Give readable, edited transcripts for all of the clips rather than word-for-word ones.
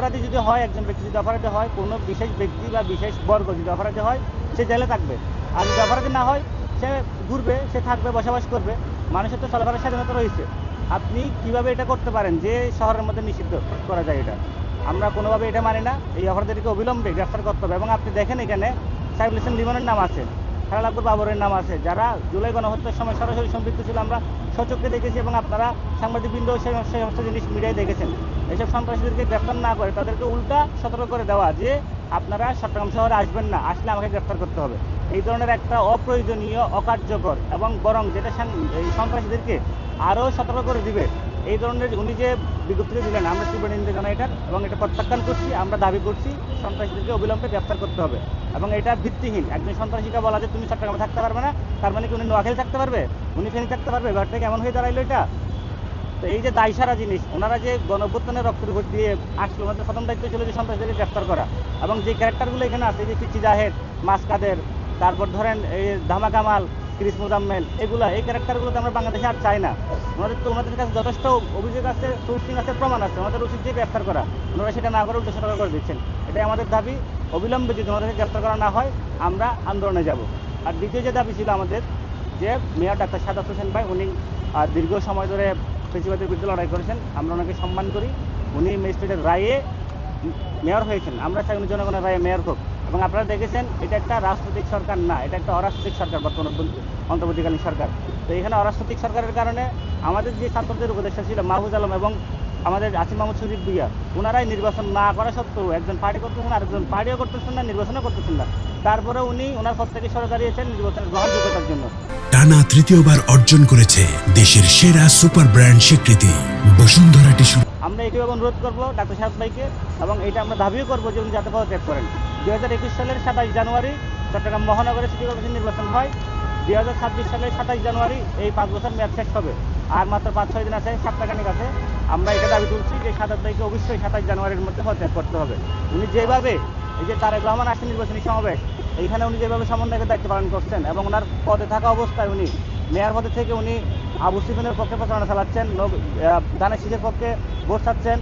অপরাধী যদি হয়, একজন ব্যক্তি যদি অপরাধী হয়, কোনো বিশেষ ব্যক্তি বা বিশেষ বর্গ যদি অপরাধী হয়, সে জেলে থাকবে। আর যদি অপরাধী না হয়, সে ঘুরবে, সে থাকবে, বসবাস করবে। মানুষের তো চলাফেরার স্বাধীনতা রয়েছে। আপনি কিভাবে এটা করতে পারেন যে শহরের মধ্যে নিষিদ্ধ করা যায়? এটা আমরা কোনোভাবে এটা মানি না। এই অপরাধীকে অবিলম্বে গ্রেফতার করতে হবে। এবং আপনি দেখেন এখানে সাইফুল ইসলাম লিমনের নাম আছে, খেলাল আকবর বাবরের নাম আছে, যারা জুলাই গণহত্যার সময় সরাসরি সম্পৃক্ত ছিল। আমরা সচক্ষে দেখেছি এবং আপনারা সাংবাদিকবৃন্দ সেই সমস্ত জিনিস মিডিয়ায় দেখেছেন। এইসব সন্ত্রাসীদেরকে গ্রেফতার না করে তাদেরকে উল্টা সতর্ক করে দেওয়া যে আপনারা চট্টগ্রাম শহরে আসবেন না, আসলে আমাকে গ্রেফতার করতে হবে। এই ধরনের একটা অপ্রয়োজনীয়, অকার্যকর এবং বরং যেটা এই সন্ত্রাসীদেরকে আরও সতর্ক করে দিবে, এই ধরনের উনি যে বিজ্ঞপ্তিটি দিলেন, আমরা তীব্র নিন্দা জানাই এটা এবং এটা প্রত্যাখ্যান করছি। আমরা দাবি করছি সন্ত্রাসীদেরকে অবিলম্বে গ্রেফতার করতে হবে এবং এটা ভিত্তিহীন। একজন সন্ত্রাসীকে বলা যে তুমি চট্টগ্রামে থাকতে পারবে না, তার মানে কি উনি নোয়াখালী থাকতে পারবে, উনি ফেনী থাকতে পারবে? ব্যাপারটা কেমন হয়ে দাঁড়াইলো এটা? তো এই যে দায়সারা জিনিস, ওনারা যে গণঅভ্যুত্থানের রক্তের উপর দিয়ে আসলো, ওনাদের প্রথম দায়িত্ব ছিল যে সন্ত্রাসীদেরকে গ্রেফতার করা। এবং যে ক্যারেক্টারগুলো এখানে আছে, যে পিচি জাহেদ, মাসকাদের, তারপর ধরেন এই ধামা কামাল, ক্রিস মুজাম্মেল, এই ক্যারেক্টারগুলো আমরা বাংলাদেশে আর চাই না। ওনাদের কাছে যথেষ্ট অভিযোগ আছে, সোর্সিং আছে, প্রমাণ আছে। ওনাদের উচিত যে গ্রেফতার করা, ওনারা সেটা না করে উল্টো সতর্ক করে দিচ্ছেন। এটাই আমাদের দাবি। অবিলম্বে যদি ওনাদেরকে গ্রেফতার করা না হয়, আমরা আন্দোলনে যাব। আর দ্বিতীয় যে দাবি ছিল আমাদের, যে মেয়র ডাক্তার সাদাত হোসেন ভাই, উনি দীর্ঘ সময় ধরে ফেসিবাদের বিরুদ্ধে লড়াই করেছেন, আমরা ওনাকে সম্মান করি। উনি ম্যাজিস্ট্রেটের রায়ে মেয়র হয়েছেন, আমরা চাই উনি জনগণের রায়ে মেয়র হোক। এবং আপনারা দেখেছেন এটা একটা রাজনৈতিক সরকার না, এটা একটা অরাজনৈতিক সরকার, বর্তমান অন্তর্বর্তীকালীন সরকার। তো এখানে অরাজনৈতিক সরকারের কারণে আমাদের যে ছাত্রদের উপদেষ্টা ছিল মাহফুজ আলম এবং আমাদের আসিফ মাহমুদ শরীফ ভুইয়া, ওনারাই নির্বাচন না করা সত্ত্বেও, একজন পার্টি করতেছেন, আরেকজন পার্টিও করতেছেন না, নির্বাচনও করতেছেন না, তারপরে উনি ওনার পদ থেকে সরে দাঁড়িয়েছেন নির্বাচনের গ্রহণযোগ্যতার জন্য। টানা তৃতীয়বার অর্জন করেছে দেশের সেরা সুপার ব্র্যান্ড স্বীকৃতি বসুন্ধরা টিস্যু। আমরা একইভাবে অনুরোধ করবো ডাক্তার সাহেব ভাইকে, এবং এটা আমরা দাবিও করবো যে উনি যাতে পদত্যাগ করেন। 2021 সালের 27 জানুয়ারি চট্টগ্রাম মহানগরে সিটি কর্পোরেশন নির্বাচন হয়। 2026 সালের 27 জানুয়ারি এই 5 বছর মেয়াদ শেষ হবে। আর মাত্র 5-6 দিন আছে, সপ্তাহখানিক আছে। আমরা এটা দাবি তুলছি যে সাদাত ভাইকে অবশ্যই 27 জানুয়ারির মধ্যে পদত্যাগ করতে হবে। উনি যেভাবে, এই যে তারেক রহমান আসছে নির্বাচনী সমাবেশ, এইখানে উনি যেভাবে সমন্বয়কের দায়িত্ব পালন করছেন এবং ওনার পদে থাকা অবস্থায় উনি মেয়র পদে থেকে উনি আবু সুফিয়ানের পক্ষে প্রচারণা চালাচ্ছেন, ধানের শীষের পক্ষে ভোট চাচ্ছেন,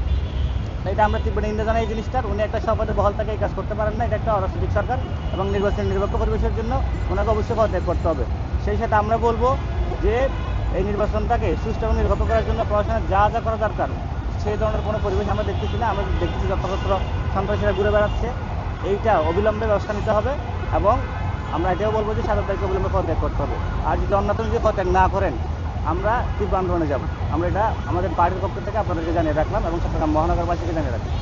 এটা আমরা তীব্র নিন্দা জানাই এই জিনিসটার। উনি একটা সপদে বহাল থেকে এই কাজ করতে পারেন না, এটা একটা অরাজনৈতিক সরকার এবং নির্বাচনের নিরপেক্ষ পরিবেশের জন্য ওনাকে অবশ্যই পদত্যাগ করতে হবে। সেই সাথে আমরা বলবো যে এই নির্বাচনটাকে সুষ্ঠু এবং নিরপেক্ষ করার জন্য প্রশাসনের যা যা করা দরকার, সেই ধরনের কোনো পরিবেশ আমরা দেখতেছি না। আমরা দেখতেছি যত্রতত্র সন্ত্রাসীরা ঘুরে বেড়াচ্ছে। এইটা অবিলম্বে ব্যবস্থা নিতে হবে এবং আমরা এটাও বলবো যে সাদাত ভাইকে অবিলম্বে পদত্যাগ করতে হবে। আর যদি অন্যতম যদি পদত্যাগ না করেন, আমরা তীব্র আন্দোলনে যাব। আমরা এটা আমাদের পার্টির পক্ষ থেকে আপনাদেরকে জানিয়ে রাখলাম এবং চট্টগ্রাম মহানগরবাসীকে জানিয়ে রাখলাম।